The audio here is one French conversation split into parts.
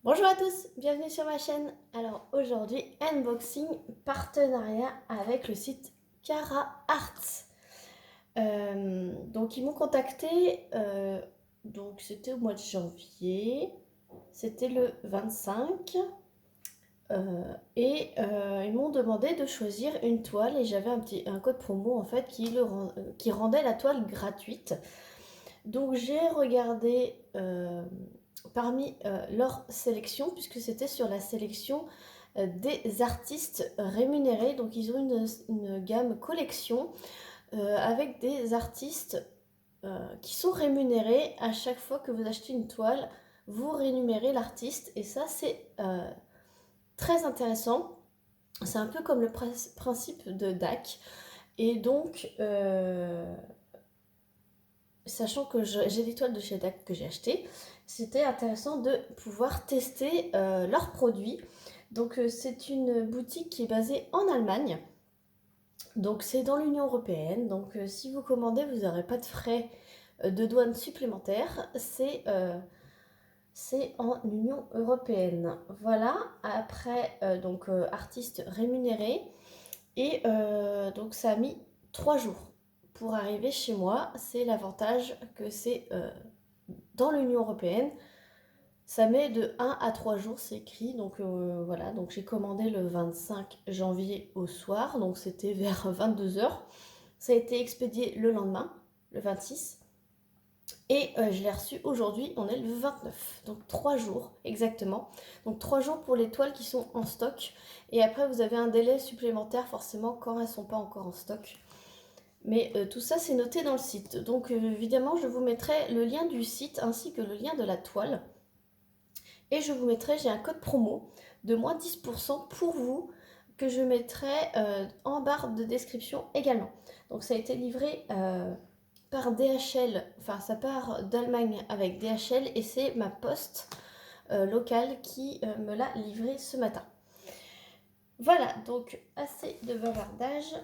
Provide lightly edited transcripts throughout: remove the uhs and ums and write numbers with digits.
Bonjour à tous, bienvenue sur ma chaîne. Alors aujourd'hui, unboxing partenariat avec le site Cara Arts. Donc ils m'ont contacté, donc c'était au mois de janvier, c'était le 25. Ils m'ont demandé de choisir une toile et j'avais un code promo en fait qui rendait la toile gratuite. Donc j'ai regardé parmi leur sélection, puisque c'était sur la sélection des artistes rémunérés. Donc ils ont une gamme collection avec des artistes qui sont rémunérés. À chaque fois que vous achetez une toile, vous rémunérez l'artiste. Et ça, c'est très intéressant. C'est un peu comme le principe de DAC. Et donc, sachant que j'ai des toiles de chez DAC que j'ai achetées, c'était intéressant de pouvoir tester leurs produits. Donc c'est une boutique qui est basée en Allemagne. Donc c'est dans l'Union Européenne. Donc si vous commandez, vous n'aurez pas de frais de douane supplémentaires. C'est en Union Européenne. Voilà, après artiste rémunéré. Et donc ça a mis 3 jours pour arriver chez moi. C'est l'avantage que c'est dans l'Union Européenne. Ça met de 1 à 3 jours, c'est écrit. Donc voilà, donc j'ai commandé le 25 janvier au soir, donc c'était vers 22 heures. Ça a été expédié le lendemain, le 26. Et je l'ai reçu aujourd'hui, on est le 29. Donc 3 jours exactement. Donc 3 jours pour les toiles qui sont en stock. Et après vous avez un délai supplémentaire forcément quand elles ne sont pas encore en stock. Mais tout ça c'est noté dans le site. Donc évidemment je vous mettrai le lien du site ainsi que le lien de la toile. Et je vous mettrai, j'ai un code promo de moins 10% pour vous que je mettrai en barre de description également. Donc ça a été livré par DHL, enfin ça part d'Allemagne avec DHL et c'est ma poste locale qui me l'a livré ce matin. Voilà, donc assez de bavardage.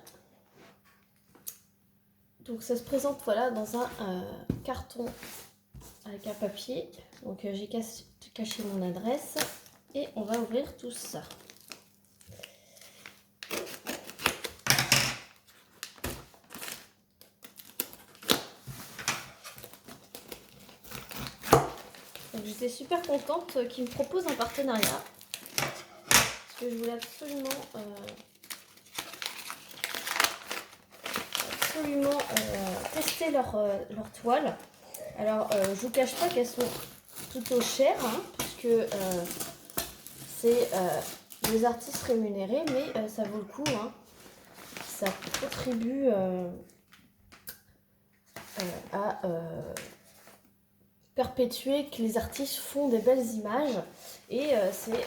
Donc ça se présente voilà dans un carton avec un papier. Donc j'ai caché mon adresse et on va ouvrir tout ça. Donc j'étais super contente qu'ils me proposent un partenariat parce que je voulais absolument tester leur toile. Alors je vous cache pas qu'elles sont plutôt chères hein, puisque c'est des artistes rémunérés, mais ça vaut le coup. Hein. Ça contribue à perpétuer que les artistes font des belles images et c'est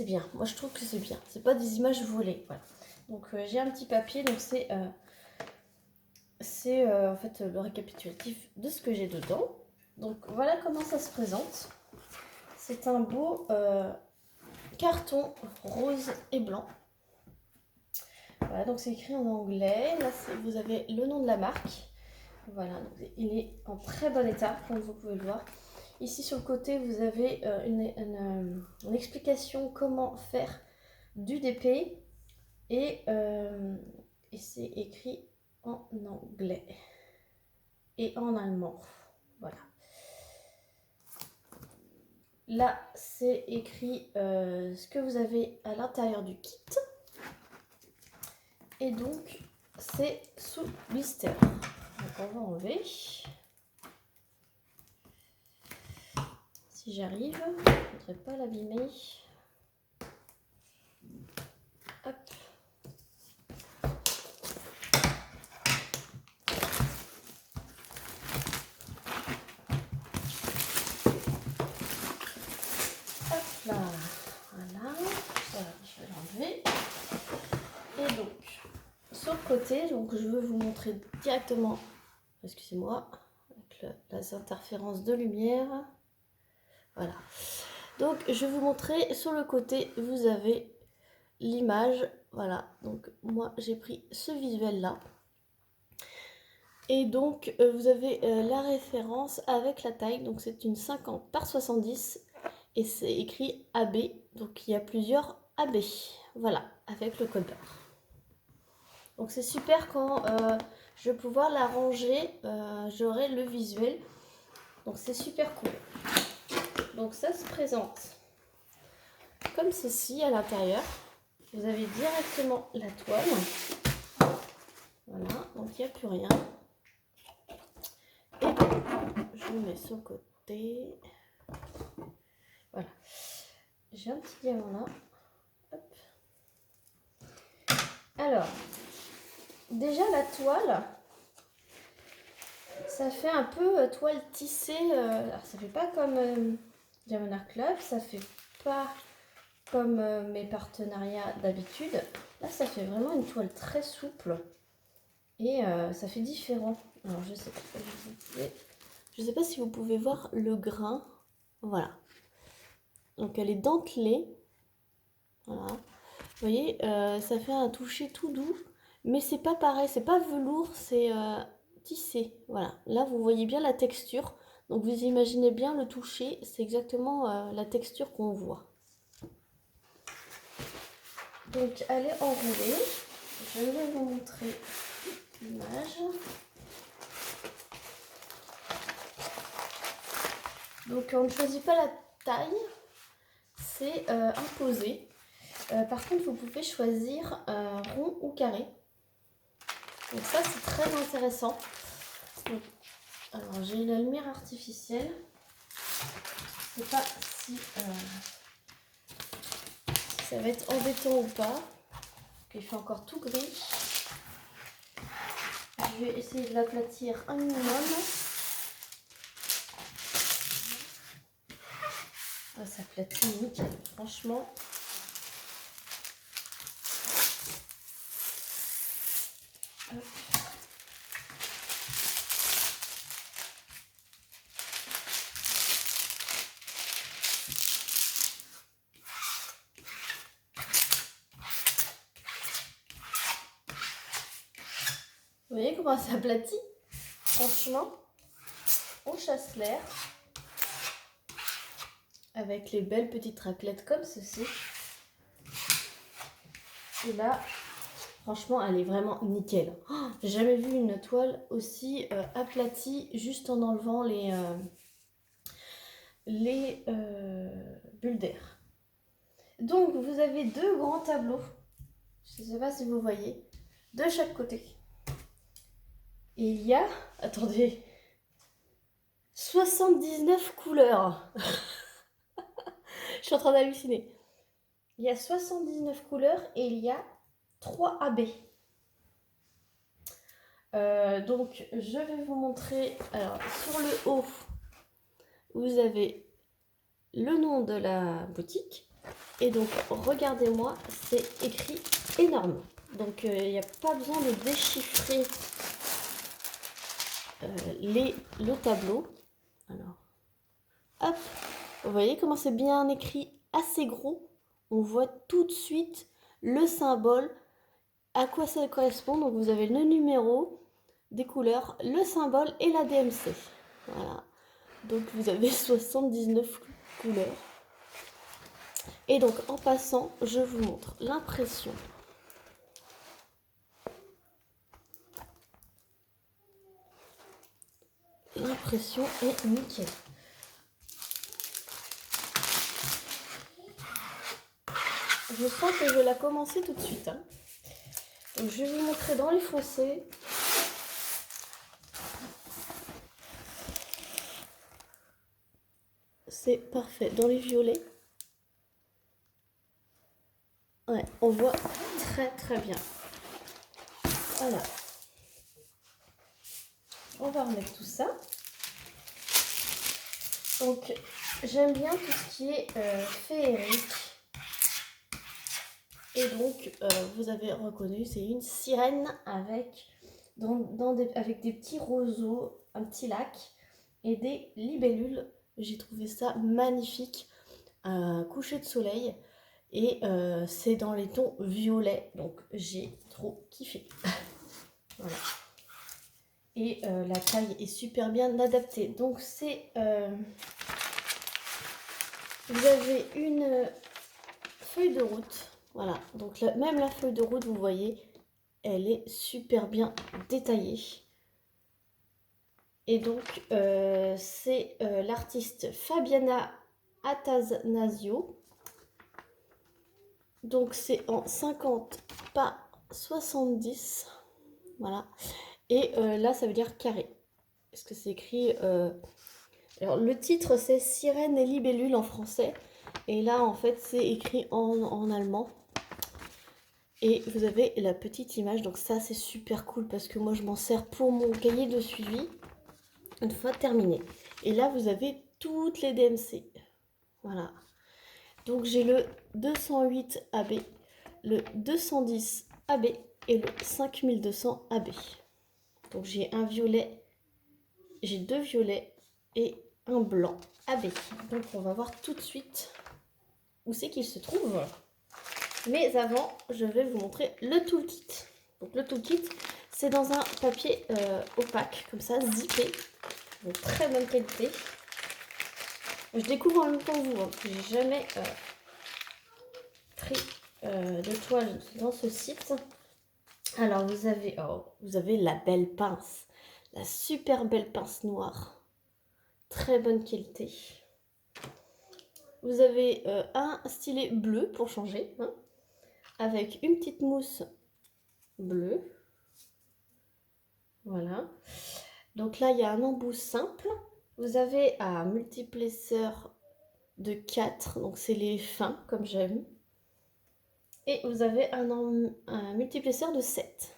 bien. Moi je trouve que c'est bien. C'est pas des images volées. Voilà. Donc j'ai un petit papier, donc c'est en fait le récapitulatif de ce que j'ai dedans. Donc voilà comment ça se présente. C'est un beau carton rose et blanc. Voilà, donc c'est écrit en anglais. Là vous avez le nom de la marque. Voilà, donc il est en très bon état, comme vous pouvez le voir. Ici sur le côté, vous avez une explication comment faire du DP et c'est écrit en anglais et en allemand. Voilà. Là, c'est écrit ce que vous avez à l'intérieur du kit. Et donc, c'est sous blister. Donc, on va enlever. Si j'arrive, je ne voudrais pas l'abîmer. Hop. Hop là. Voilà. Je vais l'enlever. Et donc, sur le côté, donc je veux vous montrer directement, excusez-moi, avec les interférences de lumière. Voilà. Donc, je vais vous montrer sur le côté, vous avez l'image. Voilà. Donc, moi, j'ai pris ce visuel-là. Et donc, vous avez la référence avec la taille. Donc, c'est une 50 par 70 et c'est écrit AB. Donc, il y a plusieurs AB. Voilà, avec le code barre. Donc, c'est super quand je vais pouvoir la ranger. J'aurai le visuel. Donc, c'est super cool. Donc, ça se présente comme ceci à l'intérieur. Vous avez directement la toile. Voilà, donc il n'y a plus rien. Et je le mets sur le côté. Voilà. J'ai un petit diamant là. Hop. Alors, déjà la toile, ça fait un peu toile tissée. Alors, ça fait pas comme Diamond Art Club, ça fait pas comme mes partenariats d'habitude. Là, ça fait vraiment une toile très souple et ça fait différent. Alors, je sais pas si vous pouvez voir le grain. Voilà. Donc, elle est dentelée. Voilà. Vous voyez, ça fait un toucher tout doux, mais c'est pas pareil, c'est pas velours, c'est tissé. Voilà. Là, vous voyez bien la texture. Donc, vous imaginez bien le toucher, c'est exactement la texture qu'on voit. Donc, elle est enroulée. Je vais vous montrer l'image. Donc, on ne choisit pas la taille, c'est imposé. Par contre, vous pouvez choisir rond ou carré. Donc ça, c'est très intéressant. Donc, alors, j'ai la lumière artificielle. Je ne sais pas si ça va être embêtant ou pas. Il fait encore tout gris. Je vais essayer de l'aplatir un minimum. Ah, ça aplatit nickel, franchement. Hop. Vous voyez comment ça aplatit? Franchement, on chasse l'air avec les belles petites raclettes comme ceci. Et là, franchement, elle est vraiment nickel. Oh, j'ai jamais vu une toile aussi aplatie juste en enlevant les bulles d'air. Donc, vous avez deux grands tableaux. Je ne sais pas si vous voyez. De chaque côté. Et il y a, attendez, 79 couleurs. Je suis en train d'halluciner. Il y a 79 couleurs et il y a 3 AB. Donc, je vais vous montrer. Alors, sur le haut, vous avez le nom de la boutique. Et donc, regardez-moi, c'est écrit énorme. Donc, il n'y a pas besoin de déchiffrer le tableau. Alors, hop, vous voyez comment c'est bien écrit, assez gros. On voit tout de suite le symbole, à quoi ça correspond. Donc, vous avez le numéro, des couleurs, le symbole et la DMC. Voilà. Donc, vous avez 79 couleurs. Et donc, en passant, je vous montre l'impression. L'impression est nickel. Je sens que je vais la commencer tout de suite. Hein. Donc, je vais vous montrer dans les foncés. C'est parfait. Dans les violets, ouais, on voit très très bien. Voilà. On va remettre tout ça. Donc, j'aime bien tout ce qui est féerique. Et donc, vous avez reconnu, c'est une sirène avec, avec des petits roseaux, un petit lac et des libellules. J'ai trouvé ça magnifique. Un coucher de soleil. Et c'est dans les tons violets. Donc, j'ai trop kiffé. Voilà. Et la taille est super bien adaptée. Donc vous avez une feuille de route. Voilà, donc même la feuille de route, vous voyez, elle est super bien détaillée. Et donc, c'est l'artiste Fabiana Attanasio. Donc, c'est en 50, pas 70. Voilà. Et là, ça veut dire carré. Parce que c'est écrit... Alors, le titre, c'est Sirène et libellule en français. Et là, en fait, c'est écrit en allemand. Et vous avez la petite image. Donc ça, c'est super cool parce que moi, je m'en sers pour mon cahier de suivi. Une fois terminé. Et là, vous avez toutes les DMC. Voilà. Donc, j'ai le 208 AB, le 210 AB et le 5200 AB. Donc, j'ai un violet, j'ai deux violets et un blanc AB. Donc, on va voir tout de suite où c'est qu'il se trouve. Mais avant, je vais vous montrer le toolkit. Donc, le toolkit, c'est dans un papier opaque, comme ça, zippé, de très bonne qualité. Je découvre en même temps que vous, hein. J'ai jamais pris de toile dans ce site. Alors vous avez la belle pince, la super belle pince noire, très bonne qualité. Vous avez un stylet bleu pour changer, hein, avec une petite mousse bleue. Voilà. Donc là il y a un embout simple. Vous avez un multiplesseur de 4, donc c'est les fins comme j'aime. Et vous avez un multiplesseur de 7,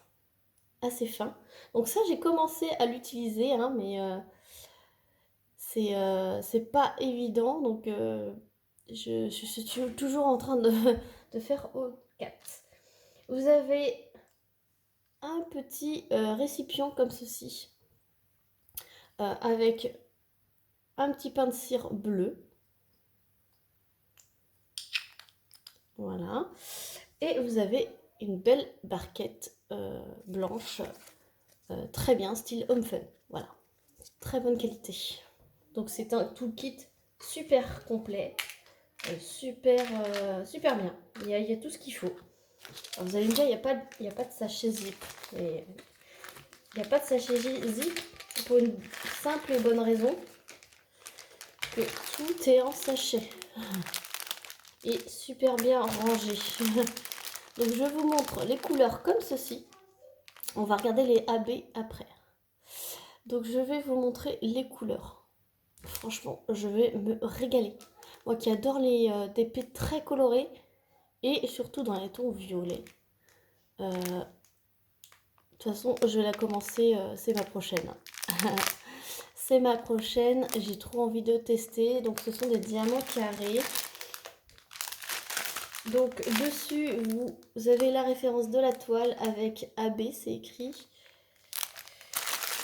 assez fin. Donc ça, j'ai commencé à l'utiliser, hein, mais c'est pas évident. Donc je suis toujours en train de faire au 4. Vous avez un petit récipient comme ceci, avec un petit pain de cire bleu. Voilà. Et vous avez une belle barquette blanche, très bien, style home fun. Voilà, très bonne qualité. Donc c'est un toolkit super complet, super bien. Il y a tout ce qu'il faut. Alors vous allez me dire, il n'y a pas de sachet zip. Mais il n'y a pas de sachet zip pour une simple et bonne raison que tout est en sachet et super bien rangé. Donc je vous montre les couleurs comme ceci. On va regarder les AB après. Donc je vais vous montrer les couleurs. Franchement, je vais me régaler. Moi qui adore les DP très colorés et surtout dans les tons violets. De toute façon, je vais la commencer, c'est ma prochaine. C'est ma prochaine, j'ai trop envie de tester. Donc ce sont des diamants carrés. Donc dessus, vous avez la référence de la toile avec AB, c'est écrit.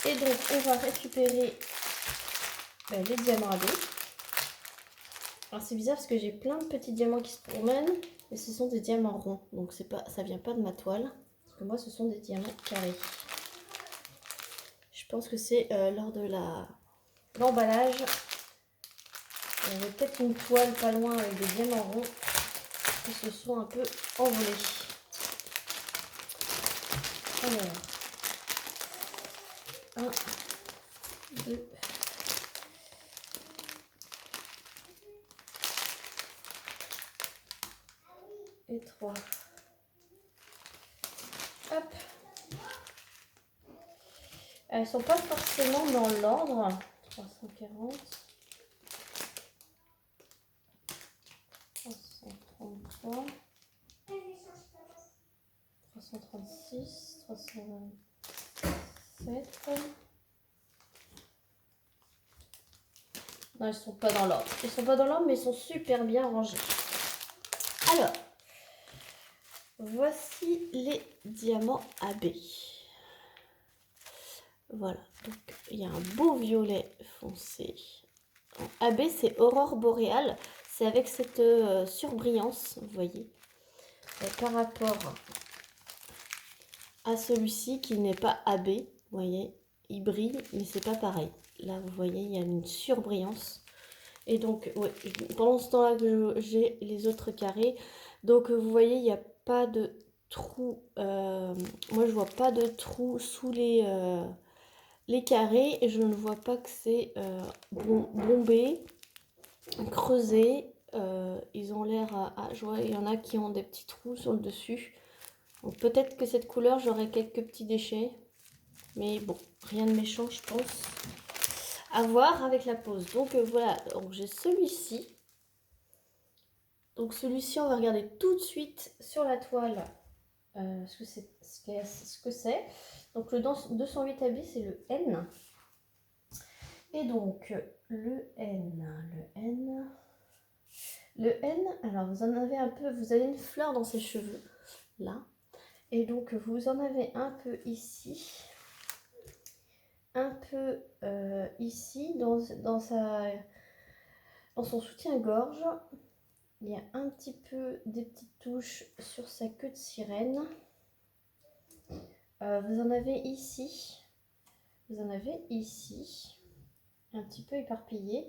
Et donc on va récupérer les diamants AB. Alors c'est bizarre parce que j'ai plein de petits diamants qui se promènent, mais ce sont des diamants ronds. Donc ça vient pas de ma toile, parce que moi ce sont des diamants carrés. Je pense que c'est lors de l'emballage. Il y avait peut-être une toile pas loin avec des diamants ronds qui se sont un peu envolés. Alors, 1, 2, et 3. Hop. Elles sont pas forcément dans l'ordre. 340. 333. 336. 327. Non, ils sont pas dans l'ordre. Ils sont pas dans l'ordre, mais ils sont super bien rangés. Alors, voici les diamants AB. Voilà, donc il y a un beau violet foncé. En AB, c'est Aurore boréale. C'est avec cette surbrillance, vous voyez. Par rapport à celui-ci qui n'est pas AB, vous voyez, il brille, mais c'est pas pareil. Là, vous voyez, il y a une surbrillance. Et donc, ouais, pendant ce temps-là que j'ai les autres carrés, donc vous voyez, il n'y a pas de trou. Moi, je vois pas de trou sous les carrés. Et je ne vois pas que c'est bombé, creusé. Ils ont l'air je vois, il y en a qui ont des petits trous sur le dessus. Donc peut-être que cette couleur, j'aurai quelques petits déchets. Mais bon, rien de méchant, je pense. À voir avec la pose. Donc voilà, donc j'ai celui-ci. Donc celui-ci, on va regarder tout de suite sur la toile ce que c'est. Donc le 208 habits, c'est le N. Et donc le N, alors vous en avez un peu, vous avez une fleur dans ses cheveux, là. Et donc vous en avez un peu ici, un peu ici, dans son soutien-gorge. Il y a un petit peu des petites touches sur sa queue de sirène. Vous en avez ici. Vous en avez ici. Un petit peu éparpillé.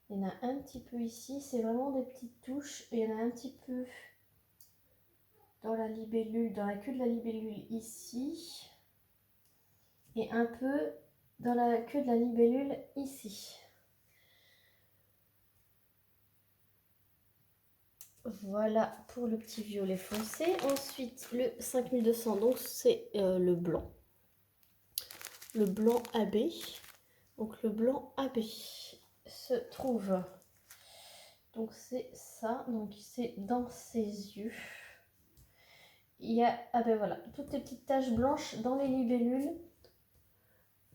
Il y en a un petit peu ici. C'est vraiment des petites touches. Il y en a un petit peu dans la libellule, dans la queue de la libellule ici. Et un peu dans la queue de la libellule ici. Voilà pour le petit violet foncé. Ensuite, le 5200, donc c'est le blanc. Le blanc AB. Donc le blanc AB se trouve. Donc c'est ça. Donc c'est dans ses yeux. Il y a, ah ben voilà, toutes les petites taches blanches dans les libellules.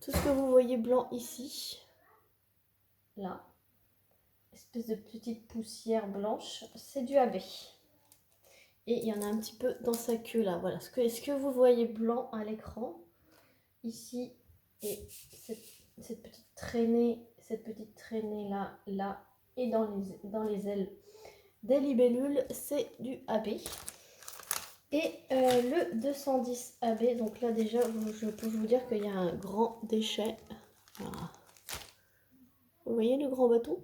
Tout ce que vous voyez blanc ici. Là. Espèce de petite poussière blanche. C'est du AB. Et il y en a un petit peu dans sa queue là. Voilà. Est-ce que vous voyez blanc à l'écran? Ici. Et cette petite traînée là, là. Et dans les ailes des libellules, c'est du AB. Et le 210 AB, donc là déjà, je peux vous dire qu'il y a un grand déchet. Voilà. Vous voyez le grand bâton?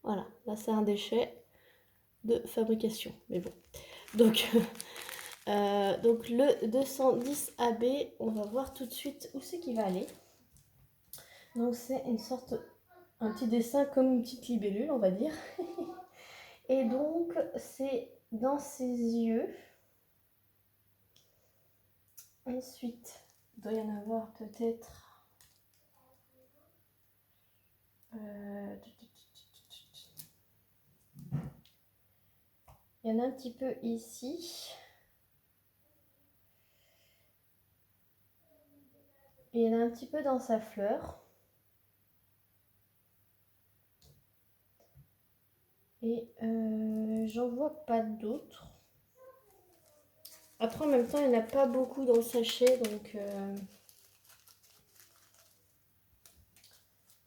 Voilà, là c'est un déchet de fabrication. Mais bon. Donc le 210 AB, on va voir tout de suite où c'est qu'il va aller. Donc c'est une sorte, un petit dessin comme une petite libellule, on va dire. Et donc c'est dans ses yeux. Ensuite, il doit y en avoir peut-être. Il y en a un petit peu ici. Et il y en a un petit peu dans sa fleur. Et j'en vois pas d'autres. Après, en même temps, il n'y en a pas beaucoup dans le sachet, donc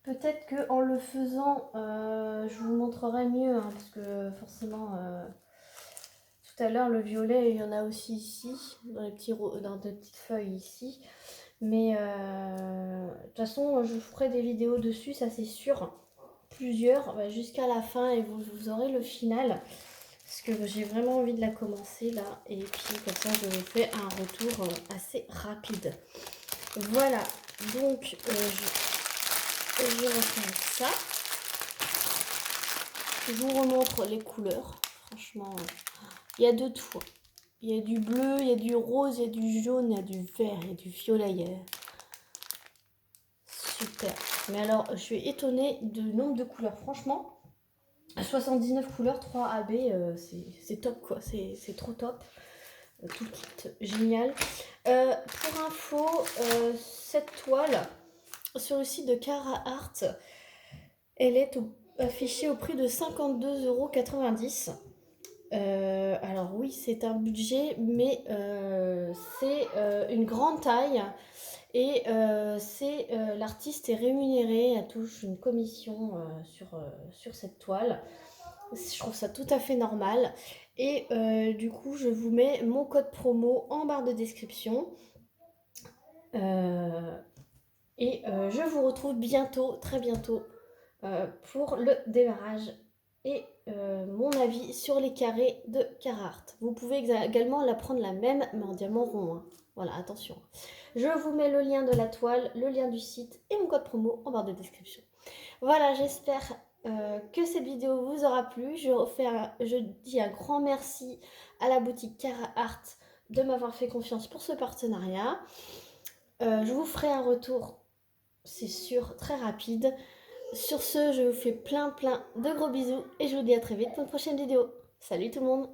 peut-être qu'en le faisant, je vous montrerai mieux, hein, parce que forcément, tout à l'heure, le violet, il y en a aussi ici, dans des petites feuilles ici. Mais de toute façon, je vous ferai des vidéos dessus, ça c'est sûr. Plusieurs, jusqu'à la fin, et vous aurez le final. Parce que j'ai vraiment envie de la commencer là. Et puis comme ça, je vous fais un retour assez rapide. Voilà, donc je referme ça. Je vous remontre les couleurs. Franchement, il y a de tout. Il y a du bleu, il y a du rose, il y a du jaune, il y a du vert, il y a du violet. Super. Mais alors, je suis étonnée du nombre de couleurs. Franchement, 79 couleurs, 3 AB, c'est top quoi. C'est trop top. Tout le kit, génial. Pour info, cette toile, sur le site de Cara Art, elle est affichée au prix de 52,90 €. Alors oui, c'est un budget, mais c'est une grande taille. Et l'artiste est rémunéré, elle touche une commission sur cette toile. Je trouve ça tout à fait normal. Et du coup, je vous mets mon code promo en barre de description. Et je vous retrouve bientôt, très bientôt, pour le démarrage et mon avis sur les carrés de Carhartt. Vous pouvez également la prendre la même, mais en diamant rond, hein. Voilà, attention. Je vous mets le lien de la toile, le lien du site et mon code promo en barre de description. Voilà, j'espère que cette vidéo vous aura plu. Je dis un grand merci à la boutique Carhartt de m'avoir fait confiance pour ce partenariat. Je vous ferai un retour, c'est sûr, très rapide. Sur ce, je vous fais plein de gros bisous et je vous dis à très vite pour une prochaine vidéo. Salut tout le monde!